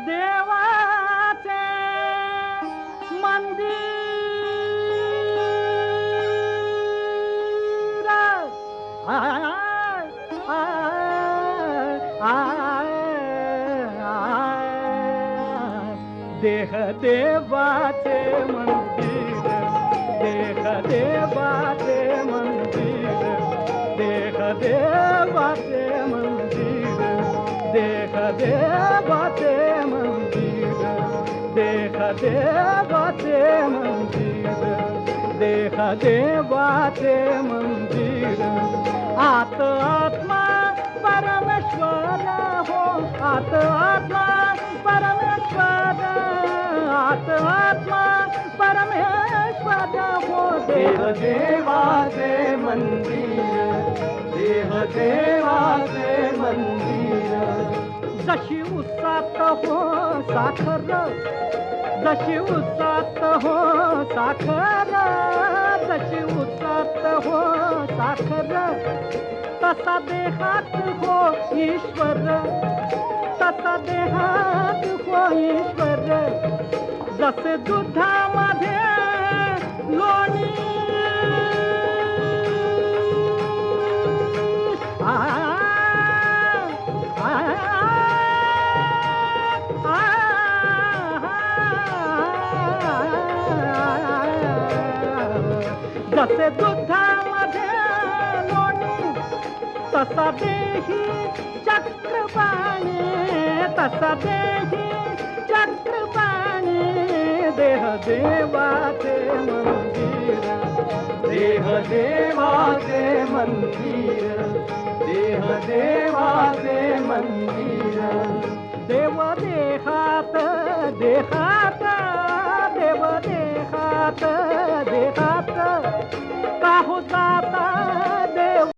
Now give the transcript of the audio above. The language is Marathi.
देवाचे मंदिर आय, देह देवाचे मंदिर, देह देवाचे मंदिर, देह देवाचे मंदिर, देह देवाचे मंदिर, देह देवाचे मंदिर, देह देवाचे मंदिर. आत आत्मा परमेश्वर हो, आत आत्मा परमेश्वर, आत आत्मा परमेश्वर हो. देह देवाचे मंदिर, देह देवाचे मंदिर. जशी उसात हो साखर, जशी उसात हो साखर, जशी उसात हो साखर, तसा देहात हो ईश्वर, तसा देहात हो ईश्वर. जसे दुधामध्ये लोणी जसे दुधामध्ये लोणी, तसा देही चक्रपाणी, तसा देही चक्रपाणी. देह देवाचे मंदिर, देह देवाचे मंदिर, देह देवाचे मंदिर. देव देहात देहात, देव देहात देहात, काहू जात